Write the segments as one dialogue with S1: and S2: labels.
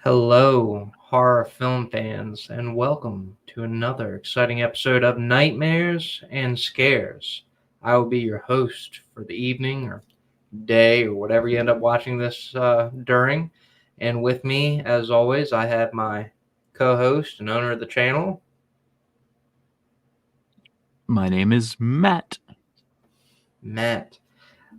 S1: Hello, horror film fans, and welcome to another exciting episode of Nightmares and Scares. I will be your host for the evening or day or whatever you end up watching this during. And with me, as always, I have my co host and owner of the channel,
S2: My name is Matt.
S1: Matt.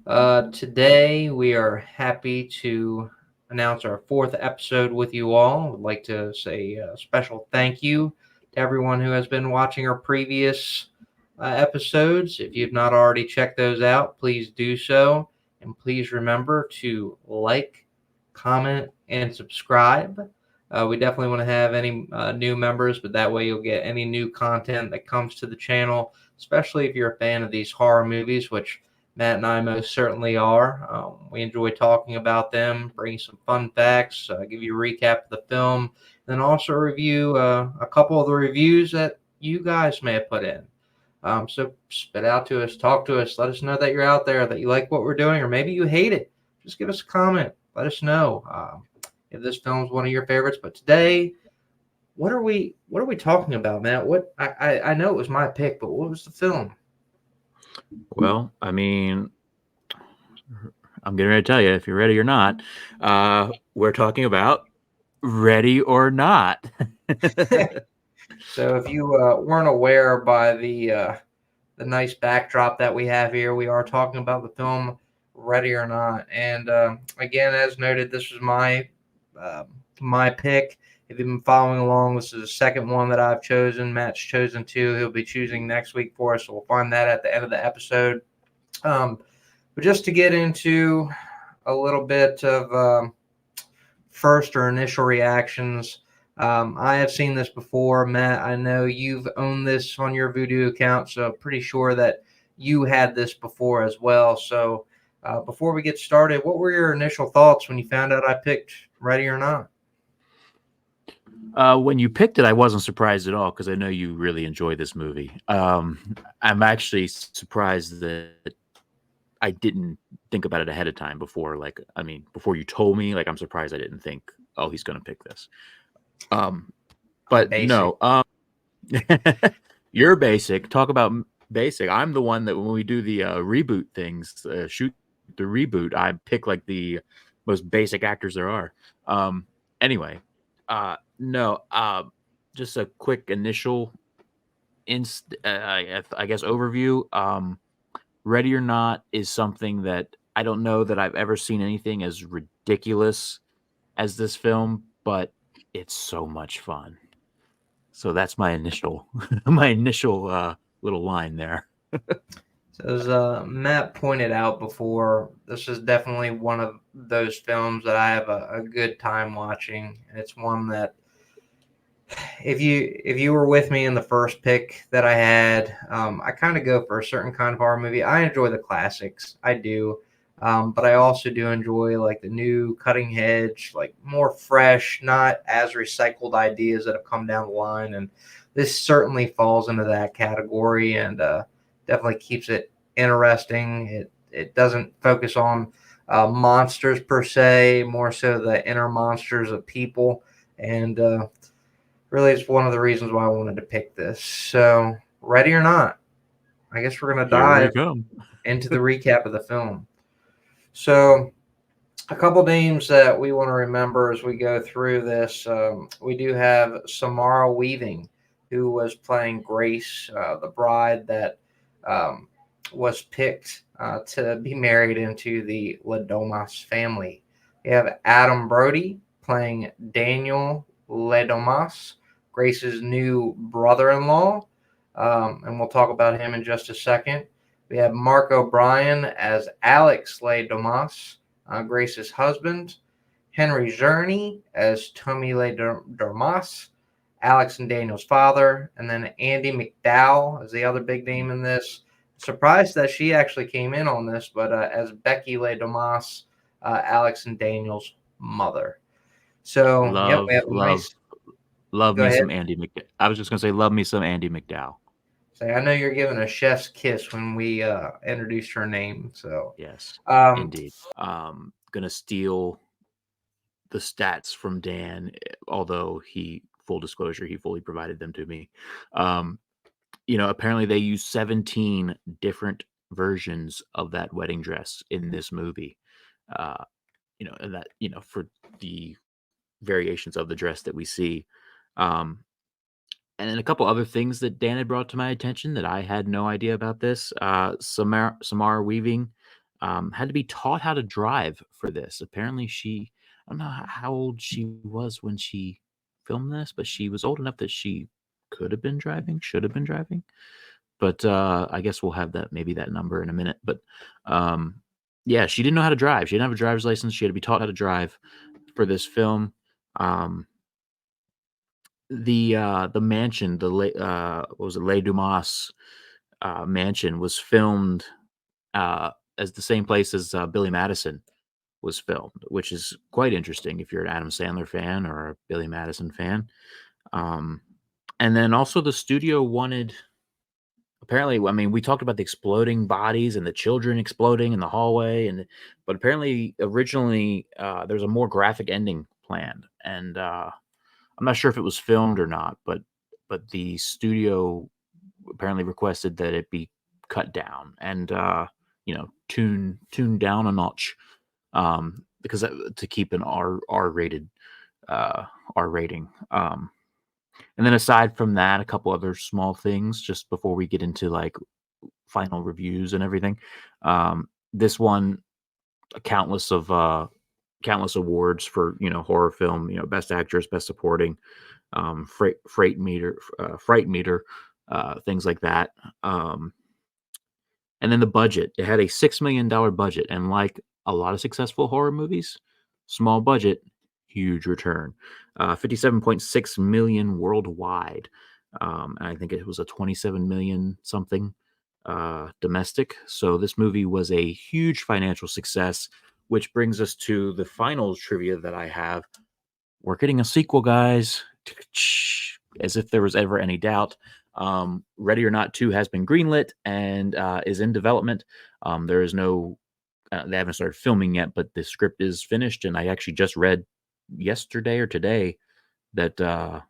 S1: Today, we are happy to announce our fourth episode with you all. I'd like to say a special thank you to everyone who has been watching our previous episodes. If you've not already checked those out, please do so. And please remember to like, comment, and subscribe. We definitely want to have any new members, but that way you'll get any new content that comes to the channel, especially if you're a fan of these horror movies, which Matt and I most certainly are. We enjoy talking about them, bringing some fun facts, give you a recap of the film, then also review a couple of the reviews that you guys may have put in. So spit out to us, talk to us, let us know that you're out there, that you like what we're doing, or maybe you hate it. Just give us a comment. Let us know if this film is one of your favorites. But today, what are we talking about, Matt? I know it was my pick, but what was the film?
S2: Well, I'm getting ready to tell you if you're ready or not. We're talking about Ready or Not.
S1: So if you weren't aware by the nice backdrop that we have here, we are talking about the film Ready or Not. And again, as noted, this was uh, my pick. If you've been following along, this is the second one that I've chosen. Matt's chosen two. He'll be choosing next week for us. So we'll find that at the end of the episode. Um, but just to get into a little bit of first or initial reactions. I have seen this before, Matt. I know you've owned this on your Voodoo account, so pretty sure that you had this before as well. So before we get started, what were your initial thoughts when you found out I picked Ready or Not?
S2: When you picked it, I wasn't surprised at all because I know you really enjoy this movie. I'm actually surprised that I didn't think about it ahead of time before. Before you told me, I'm surprised I didn't think, oh, he's going to pick this. Um,
S1: I'm
S2: but
S1: basic.
S2: no, you're basic. Talk about basic. I'm the one that when we do the reboot things, shoot the reboot, I pick like the most basic actors there are. Anyway, no, just a quick initial I guess overview. Ready or Not is something that I don't know that I've ever seen anything as ridiculous as this film, but it's so much fun. So that's my initial my initial little line there.
S1: So as Matt pointed out before, this is definitely one of those films that I have a good time watching. It's one that if you were with me in the first pick that I had, I kind of go for a certain kind of horror movie. I enjoy the classics, I do, but I also do enjoy like the new cutting edge, like more fresh, not as recycled ideas that have come down the line. And this certainly falls into that category, and definitely keeps it interesting. It doesn't focus on monsters per se, more so the inner monsters of people, and really it's one of the reasons why I wanted to pick this. So, ready or not, I guess we're going to
S2: Here we
S1: dive
S2: come.
S1: into the recap of the film. So, a couple names that we want to remember as we go through this. We do have Samara Weaving, who was playing Grace, the bride that um, was picked to be married into the Ladomas family. We have Adam Brody playing Daniel Ladomas, Grace's new brother-in-law, and we'll talk about him in just a second. We have Mark O'Brien as Alex Ladomas, Grace's husband, Henry Czerny as Tommy Le Dormas, Alex and Daniel's father, and then Andy McDowell as the other big name in this. Surprised that she actually came in on this, but as Becky Le Domas, Alex and Daniel's mother. So, yep,
S2: Love,
S1: we have a
S2: love,
S1: nice.
S2: love
S1: Go
S2: me
S1: ahead.
S2: some Andy McDowell. I was just gonna say, love me some Andy McDowell.
S1: Say, I know you're giving a chef's kiss when we introduced her name. So,
S2: Yes,
S1: um,
S2: indeed. Gonna steal the stats from Dan, although full disclosure, he fully provided them to me. Um, apparently they use 17 different versions of that wedding dress in this movie. Uh, and that, for the variations of the dress that we see. Um, and then a couple other things that Dan had brought to my attention that I had no idea about this. Samara Weaving had to be taught how to drive for this. Apparently, I don't know how old she was when she filmed this, but she was old enough that she could have been driving, should have been driving. But I guess we'll have maybe that number in a minute. But um, yeah, she didn't know how to drive. She didn't have a driver's license. She had to be taught how to drive for this film. Um, the mansion, what was it, Les Dumas mansion was filmed uh, as the same place as Billy Madison was filmed, which is quite interesting if you're an Adam Sandler fan or a Billy Madison fan. Um, and then also the studio wanted, apparently, I mean, we talked about the exploding bodies and the children exploding in the hallway, but apparently originally there was a more graphic ending planned, and I'm not sure if it was filmed or not, but the studio apparently requested that it be cut down and tuned down a notch, because to keep an R rated R rating. And then aside from that, a couple other small things just before we get into like final reviews and everything. This won countless awards for horror film, best actress, best supporting, fright meter, things like that. Um, and then the budget, it had a $6 million budget, and like a lot of successful horror movies, small budget, huge return. 57.6 million worldwide. And I think it was a 27 million something domestic. So this movie was a huge financial success, which brings us to the final trivia that I have. We're getting a sequel, guys. As if there was ever any doubt. Ready or Not 2 has been greenlit and is in development. There is no, they haven't started filming yet, but the script is finished. And I actually just read yesterday or today that the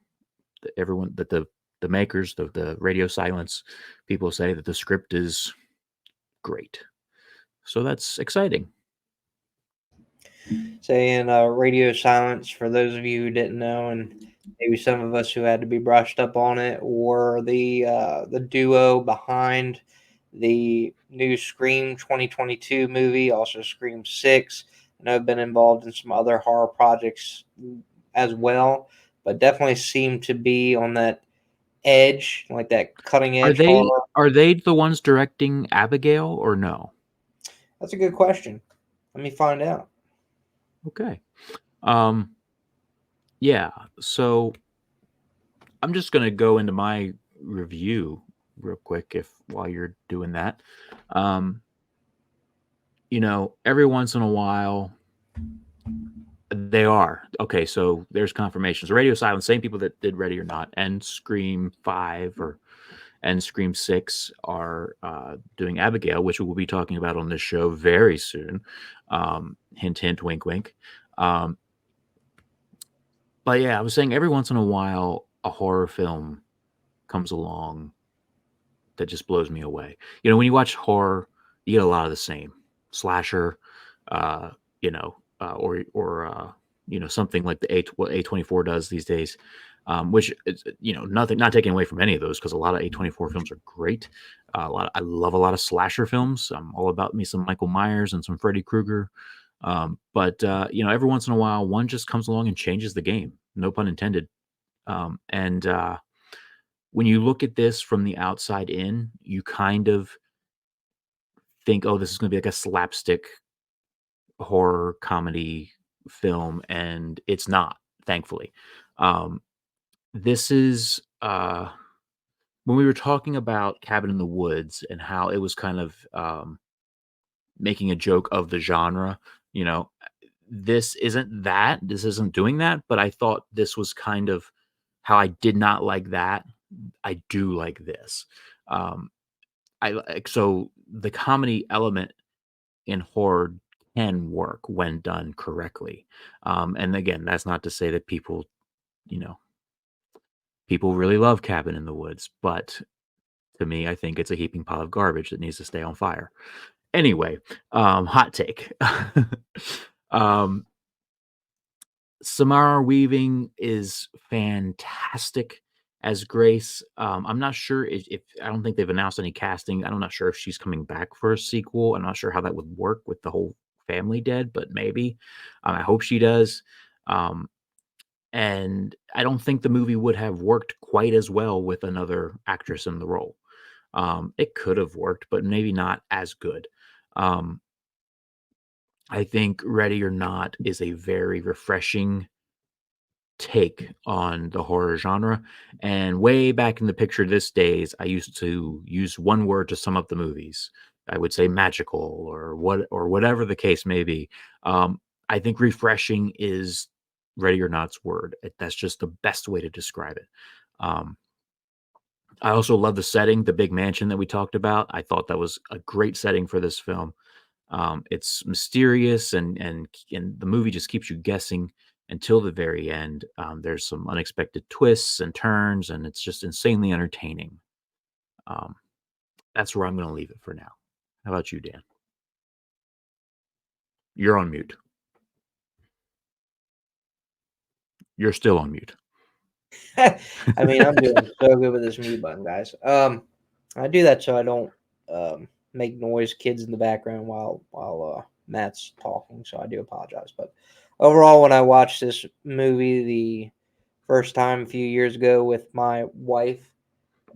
S2: makers, the radio silence people say that the script is great. So that's exciting.
S1: Saying radio silence, for those of you who didn't know, and maybe some of us who had to be brushed up on it, were the duo behind the new Scream 2022 movie, also Scream 6. I know I've been involved in some other horror projects as well, but definitely seem to be on that edge, like that cutting
S2: Are
S1: edge
S2: they
S1: horror.
S2: are they the ones directing Abigail or no?
S1: That's a good question. Let me find out.
S2: Okay. Um yeah, so I'm just going to go into my review real quick if while you're doing that. Um every once in a while they are. Okay, so there's confirmations. Radio Silence, same people that did Ready or Not and Scream 5 and Scream 6 are doing Abigail, which we will be talking about on this show very soon. Hint, hint, wink, wink. But yeah, I was saying every once in a while, a horror film comes along that just blows me away. When you watch horror, you get a lot of the same slasher, uh, or something like what A24 does these days. Which is, nothing, not taking away from any of those because a lot of A24 films are great. I love a lot of slasher films. I'm all about me some Michael Myers and some Freddy Krueger. But every once in a while, one just comes along and changes the game. No pun intended. And when you look at this from the outside in, you kind of think, oh, this is going to be like a slapstick horror comedy film, and it's not, thankfully. Um, this is when we were talking about Cabin in the Woods and how it was kind of making a joke of the genre, you know, this isn't that. This isn't doing that, but I thought this was kind of how I did not like that. I do like this. Um, so the comedy element in horror can work when done correctly. And again, that's not to say that people, you know, people really love Cabin in the Woods, but to me, I think it's a heaping pile of garbage that needs to stay on fire. Anyway, hot take. um, Samara Weaving is fantastic as Grace. I'm not sure if I don't think they've announced any casting. I'm not sure if she's coming back for a sequel. I'm not sure how that would work with the whole family dead, but maybe. I hope she does. Um, and I don't think the movie would have worked quite as well with another actress in the role. It could have worked, but maybe not as good. Um, I think Ready or Not is a very refreshing take on the horror genre. And way back in the picture this days, I used to use one word to sum up the movies. I would say magical or whatever the case may be. I think refreshing is Ready or Not's word. That's just the best way to describe it. Um, I also love the setting, the big mansion that we talked about. I thought that was a great setting for this film. It's mysterious and the movie just keeps you guessing until the very end. There's some unexpected twists and turns, and it's just insanely entertaining. Um, that's where I'm going to leave it for now. How about you, Dan? You're on mute. You're still on mute.
S1: I mean, I'm doing so good with this mute button, guys. I do that so I don't make noise, kids in the background while Matt's talking. So I do apologize. But overall, when I watched this movie the first time a few years ago with my wife,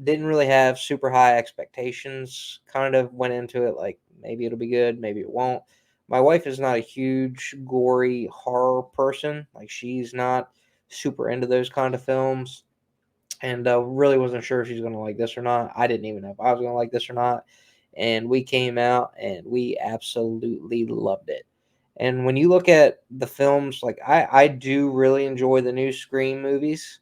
S1: didn't really have super high expectations. Kind of went into it like maybe it'll be good, maybe it won't. My wife is not a huge gory horror person. Like she's not super into those kind of films, and really wasn't sure if she's going to like this or not. I didn't even know if I was going to like this or not. And we came out and we absolutely loved it. And when you look at the films, like I do really enjoy the new Scream movies.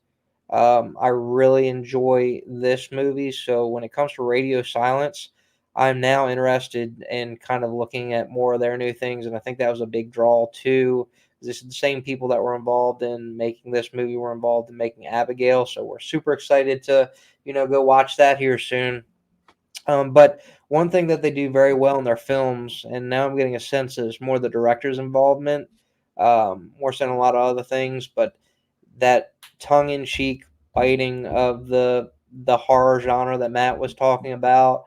S1: I really enjoy this movie. So when it comes to Radio Silence, I'm now interested in kind of looking at more of their new things. And I think that was a big draw too. This is the same people that were involved in making this movie were involved in making Abigail. So we're super excited to, go watch that here soon. But one thing that they do very well in their films, and now I'm getting a sense is more the director's involvement, more so than a lot of other things, but that tongue-in-cheek biting of the horror genre that Matt was talking about.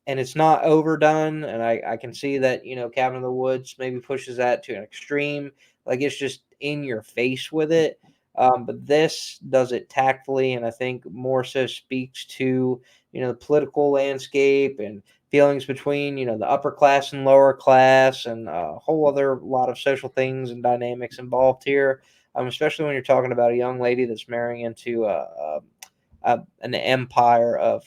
S1: And it's not overdone, and I can see that Cabin in the Woods maybe pushes that to an extreme, like it's just in your face with it. But this does it tactfully, and I think more so speaks to the political landscape and feelings between the upper class and lower class, and a whole other lot of social things and dynamics involved here. Especially when you're talking about a young lady that's marrying into an empire of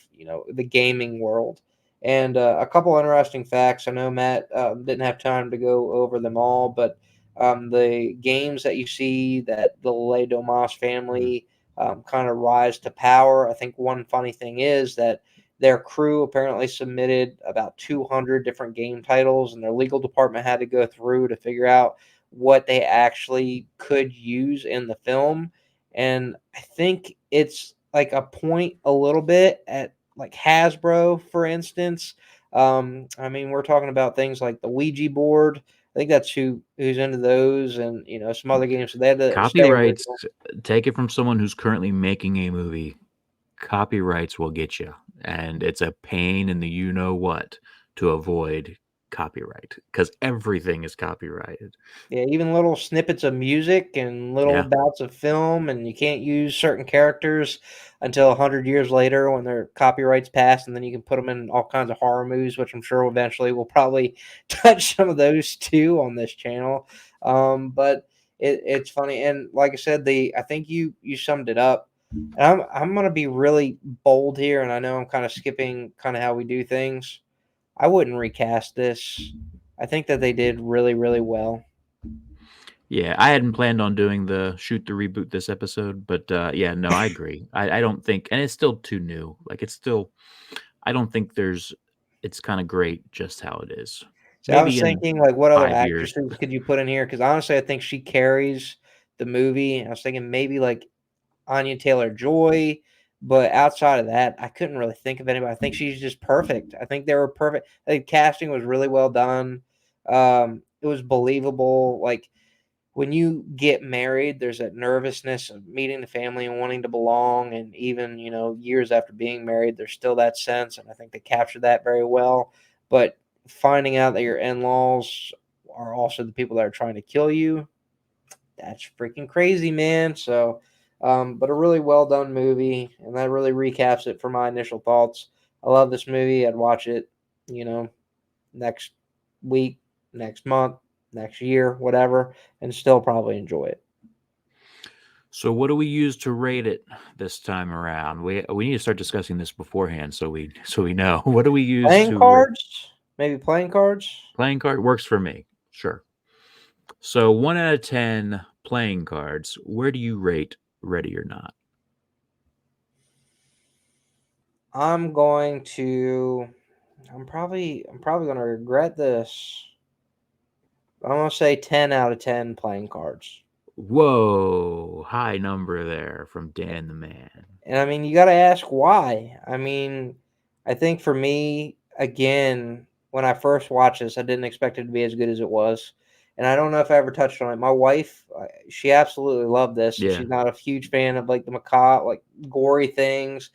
S1: the gaming world. And a couple interesting facts. I know Matt didn't have time to go over them all, but the games that you see that the Le Domas family kind of rise to power. I think one funny thing is that their crew apparently submitted about 200 different game titles, and their legal department had to go through to figure out what they actually could use in the film. And I think it's like a point a little bit at like Hasbro, for instance. I mean, we're talking about things like the Ouija board. I think that's who's into those, and some other games. So they had to stay
S2: Copyrights,
S1: original.
S2: take it from someone who's currently making a movie. Copyrights will get you, and it's a pain in the you know what to avoid copyright because everything is copyrighted.
S1: Yeah, even little snippets of music and little
S2: Yeah.
S1: bouts of film, and you can't use certain characters until 100 years later when their copyrights pass, and then you can put them in all kinds of horror movies, which I'm sure eventually we'll probably touch some of those too on this channel. But it's funny, and like I said, I think you summed it up. And I'm gonna be really bold here, and I know I'm kind of skipping kind of how we do things. I wouldn't recast this. I think that they did really, really well.
S2: Yeah, I hadn't planned on doing the shoot the reboot this episode, but yeah, no, I agree. I don't think, and it's still too new. Like it's still, I don't think there's, it's kind of great just how it is.
S1: So I was
S2: maybe in
S1: thinking, like, what other
S2: 5 years.
S1: actresses could you put in here? Because honestly, I think she carries the movie. I was thinking maybe like Anya Taylor-Joy, but outside of that, I couldn't really think of anybody. I think she's just perfect. I think they were perfect. I think casting was really well done. It was believable. Like when you get married, there's that nervousness of meeting the family and wanting to belong, and even years after being married, there's still that sense, and I think they captured that very well. But finding out that your in-laws are also the people that are trying to kill you, that's freaking crazy, man. So, but a really well done movie, and that really recaps it for my initial thoughts. I love this movie. I'd watch it, you know, next week, next month, next year, whatever, and still probably enjoy it.
S2: So what do we use to rate it this time around? We need to start discussing this beforehand so we know. What do we use
S1: Playing
S2: to rate?
S1: cards, maybe playing cards.
S2: Playing card works for me. Sure. So 1 out of 10 playing cards. Where do you rate Ready or Not?
S1: I'm going to. I'm probably gonna regret this. I'm gonna say 10 out of 10 playing cards.
S2: Whoa, high number there from Dan the Man.
S1: And I mean, you got to ask why. I mean, I think for me, again, when I first watched this, I didn't expect it to be as good as it was. And I don't know if I ever touched on it. My wife, she absolutely loved this, and
S2: Yeah,
S1: she's not a huge fan of like the macabre, like gory things.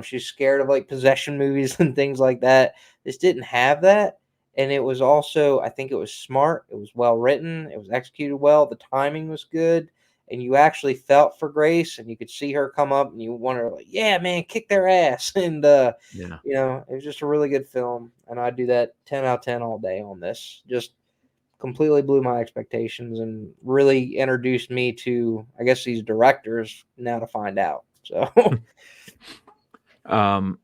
S1: She's scared of like possession movies and things like that. This didn't have that, and it was also, I think, it was smart. It was well written. It was executed well. The timing was good, and you actually felt for Grace, and you could see her come up, and you wonder, like, yeah, man, kick their ass. And
S2: yeah.
S1: it was just a really good film, and I'd do that 10 out of 10 all day on this. Just completely blew my expectations and really introduced me to, I guess, these directors now to find out. So
S2: Um,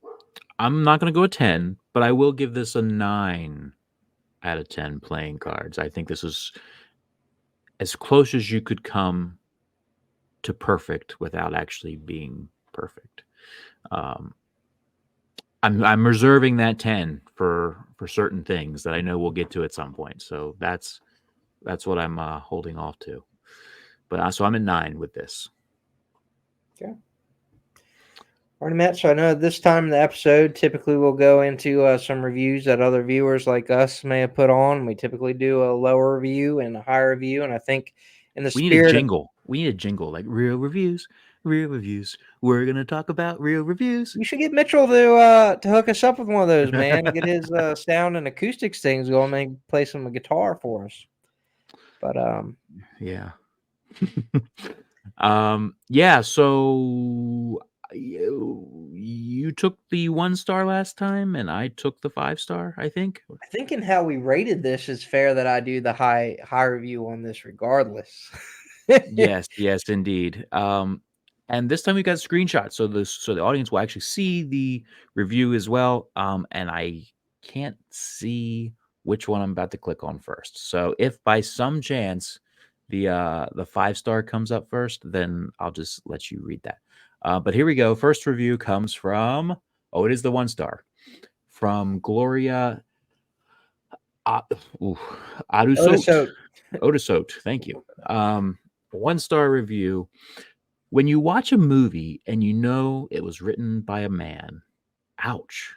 S2: I'm not gonna go a 10, but I will give this a 9 out of 10 playing cards. I think this is as close as you could come to perfect without actually being perfect. Um, I'm reserving that 10 for certain things that I know we'll get to at some point. So that's what I'm holding off to. But so I'm at 9 with this.
S1: okay. All right, Matt. So I know this time in the episode, typically we'll go into some reviews that other viewers like us may have put on. We typically do a lower review and a higher review, and I think in the
S2: We need a
S1: spirit of,
S2: jingle. We need a jingle like real reviews, real reviews. We're gonna talk about real reviews.
S1: you should get Mitchell to hook us up with one of those, man, and get his sound and acoustics things going. Maybe play some guitar for us. But
S2: Yeah. Yeah, so you took the 1 star last time and I took the 5 star, I think.
S1: I think in how we rated this, it's fair that I do the high review on this, regardless.
S2: Yes, yes, indeed. And this time we got screenshots, so the audience will actually see the review as well. And I can't see which one I'm about to click on first. So if by some chance the 5 star comes up first, then I'll just let you read that. But here we go. First review comes from it is the 1 star from Gloria uh, ooh, Adusot.
S1: So
S2: Odisot. Thank you. 1 star review. When you watch a movie and you know it was written by a man, ouch.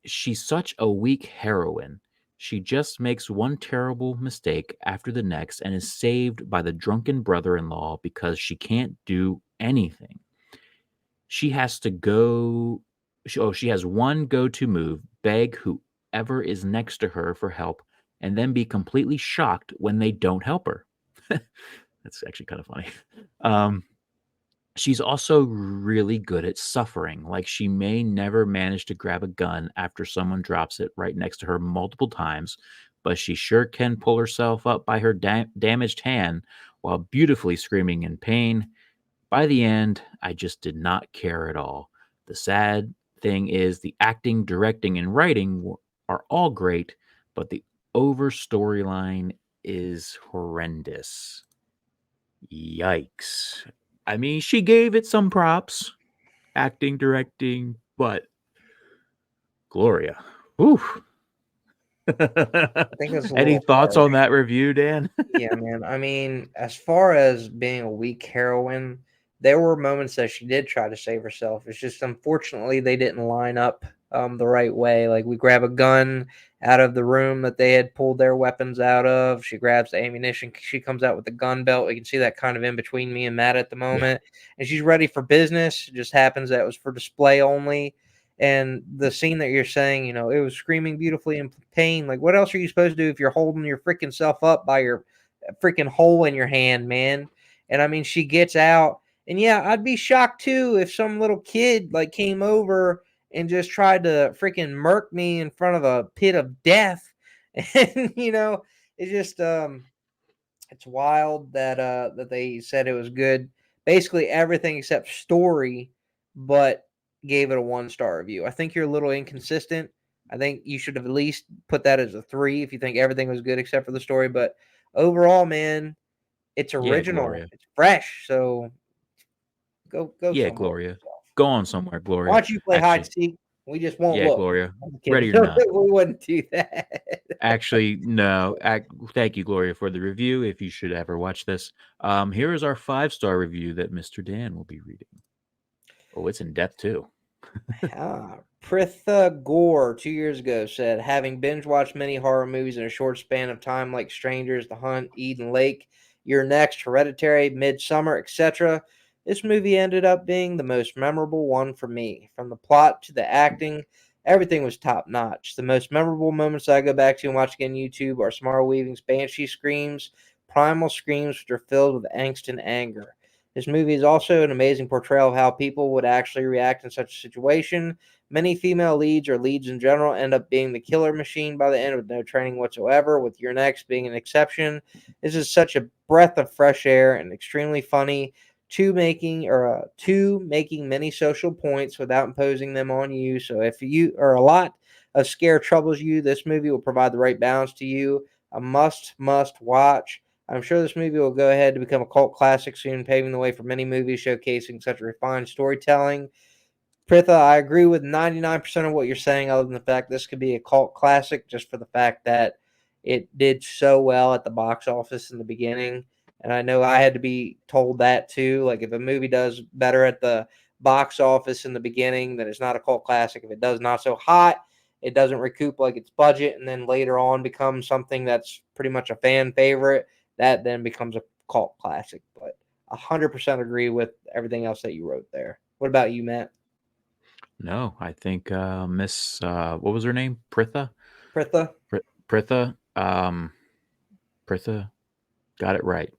S2: She's such a weak heroine. She just makes one terrible mistake after the next and is saved by the drunken brother in law because she can't do anything. She has to go. She has one go to move, beg whoever is next to her for help, and then be completely shocked when they don't help her. That's actually kind of funny. Um, she's also really good at suffering. Like she may never manage to grab a gun after someone drops it right next to her multiple times, but she sure can pull herself up by her damaged hand while beautifully screaming in pain. By the end, I just did not care at all. The sad thing is, the acting, directing, and writing are all great, but the over storyline is horrendous. Yikes. I mean, she gave it some props, acting, directing, but Gloria, whew.
S1: I think it's a
S2: Any
S1: little
S2: thoughts
S1: harsh.
S2: on that review, Dan?
S1: Yeah, man. I mean, as far as being a weak heroine, there were moments that she did try to save herself. It's just unfortunately they didn't line up the right way. Like we grab a gun out of the room that they had pulled their weapons out of. She grabs the ammunition. She comes out with the gun belt. You can see that kind of in between me and Matt at the
S2: Yeah.
S1: moment, and she's ready for business. It just happens that it was for display only. And the scene that you're saying, it was screaming beautifully in pain. Like, what else are you supposed to do if you're holding your freaking self up by your freaking hole in your hand, man? And I mean, she gets out, and yeah, I'd be shocked too if some little kid like came over and just tried to freaking murk me in front of a pit of death. And it's just it's wild that that they said it was good. Basically everything except story, but gave it a 1-star review. I think you're a little inconsistent. I think you should have at least put that as a 3 if you think everything was good except for the story. But overall, man, it's
S2: Yeah,
S1: original.
S2: Gloria.
S1: It's fresh. So go
S2: Yeah,
S1: somewhere with
S2: Gloria.
S1: yourself.
S2: Go on somewhere,
S1: Why
S2: Gloria.
S1: don't you play hide
S2: Actually,
S1: and seek? We just won't
S2: yeah,
S1: look.
S2: Gloria.
S1: I'm kidding.
S2: Ready or not.
S1: We wouldn't do that.
S2: Actually, no. Thank you, Gloria, for the review. If you should ever watch this, here is our 5-star review that Mr. Dan will be reading. Oh, it's in depth too.
S1: Pritha Gore 2 years ago said, having binge watched many horror movies in a short span of time, like Strangers, The Hunt, Eden Lake, You're Next, Hereditary, Midsummer, etc., this movie ended up being the most memorable one for me. From the plot to the acting, everything was top notch. The most memorable moments I go back to and watch again on YouTube are Samara Weaving's banshee screams, primal screams which are filled with angst and anger. This movie is also an amazing portrayal of how people would actually react in such a situation. Many female leads or leads in general end up being the killer machine by the end with no training whatsoever, with Your Next being an exception. This is such a breath of fresh air and extremely funny. Two making many social points without imposing them on you. So if you or a lot of scare troubles you, this movie will provide the right balance to you. A must watch. I'm sure this movie will go ahead to become a cult classic soon, paving the way for many movies showcasing such refined storytelling. Pritha, I agree with 99% of what you're saying, other than the fact this could be a cult classic just for the fact that it did so well at the box office in the beginning. And I know I had to be told that too. Like, if a movie does better at the box office in the beginning, then it's not a cult classic. If it does not so hot, it doesn't recoup like its budget, and then later on becomes something that's pretty much a fan favorite, that then becomes a cult classic. But 100% agree with everything else that you wrote there. What about you, Matt?
S2: No, I think Miss what was her name? Pritha?
S1: Pritha?
S2: Pritha? Pritha got it right.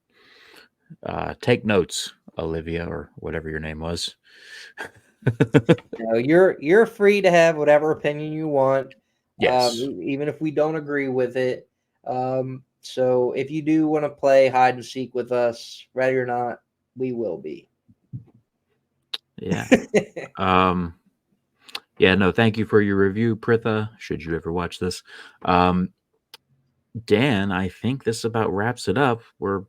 S2: Take notes, Olivia, or whatever your name was.
S1: No, you're free to have whatever opinion you want,
S2: Yes.
S1: even if we don't agree with it. So if you do want to play hide and seek with us, ready or not, we will be.
S2: Yeah. Um, yeah, no, thank you for your review, Pritha, should you ever watch this. Um, Dan, I think this about wraps it up. We're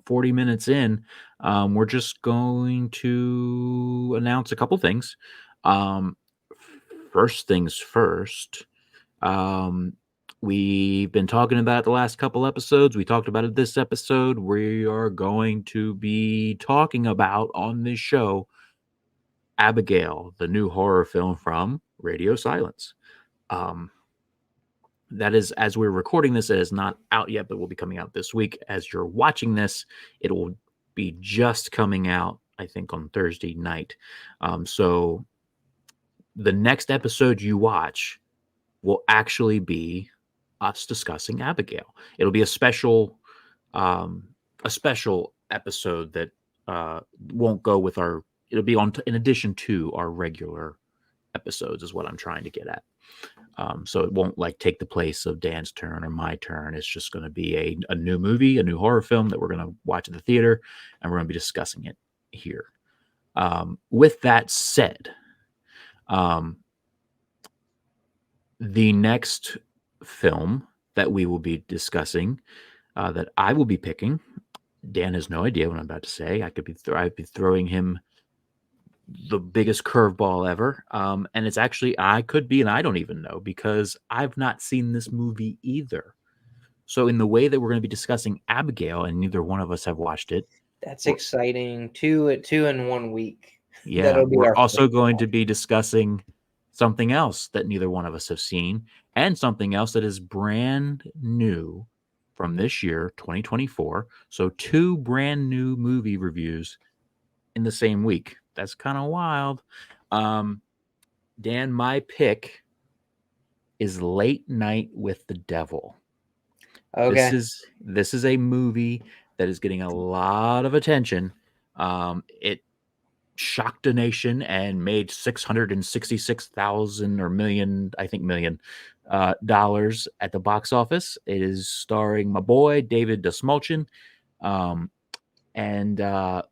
S2: 40 minutes in. We're just going to announce a couple things. Um, First things first, um, we've been talking about it the last couple episodes. We talked about it this episode. We are going to be talking about on this show Abigail, the new horror film from Radio Silence. Um, that is, as we're recording this, it is not out yet, but will be coming out this week. As you're watching this, it will be just coming out, I think, on Thursday night. So the next episode you watch will actually be us discussing Abigail. It'll be um, a special episode that won't go with our. It'll be on in addition to our regular episodes, is what I'm trying to get at. So it won't like take the place of Dan's turn or my turn. It's just going to be a new movie, a new horror film that we're going to watch at the theater, and we're going to be discussing it here. With that said, um, the next film that we will be discussing, that I will be picking, Dan has no idea what I'm about to say. I'd be throwing him the biggest curveball ever. And it's actually, I could be, and I don't even know because I've not seen this movie either. So, in the way that we're going to be discussing Abigail, and neither one of us have watched it,
S1: That's
S2: we're,
S1: exciting. Two in 1 week.
S2: yeah,
S1: That'll be
S2: we're
S1: our
S2: also
S1: first
S2: going to
S1: watch.
S2: be discussing something else that neither one of us have seen, and something else that is brand new from this year, 2024. So, two brand new movie reviews in the same week. That's kind of wild. Um, Dan, my pick is Late Night with the Devil. This
S1: Okay.
S2: is this is a movie that is getting a lot of attention. It shocked a nation and made 666,000 or million, I think million, dollars at the box office. It is starring my boy David Desmulchin, um, and by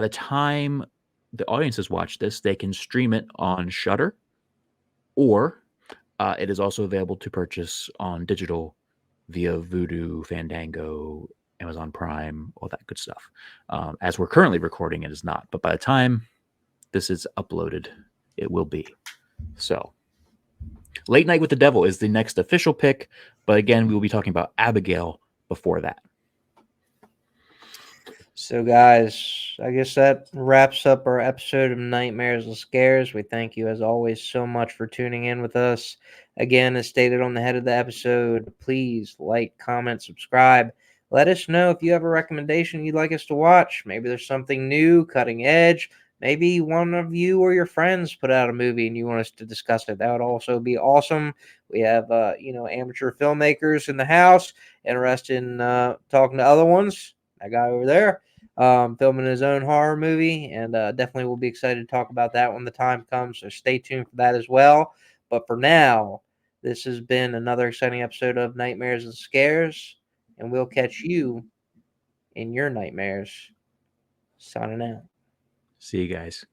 S2: the time the audiences watch this, they can stream it on Shutter, or it is also available to purchase on digital via Vudu, Fandango, Amazon Prime, all that good stuff. As we're currently recording, it is not, but by the time this is uploaded, it will be. So, Late Night with the Devil is the next official pick, but again, we will be talking about Abigail before that.
S1: So, guys, I guess that wraps up our episode of Nightmares and Scares. We thank you, as always, so much for tuning in with us. Again, as stated on the head of the episode, please like, comment, subscribe. Let us know if you have a recommendation you'd like us to watch. Maybe there's something new, cutting edge. Maybe one of you or your friends put out a movie and you want us to discuss it. That would also be awesome. We have, amateur filmmakers in the house interested in talking to other ones. That guy over there filming his own horror movie, and definitely we'll be excited to talk about that when the time comes. So stay tuned for that as well. But for now, this has been another exciting episode of Nightmares and Scares, and we'll catch you in your nightmares. Signing out.
S2: See you guys.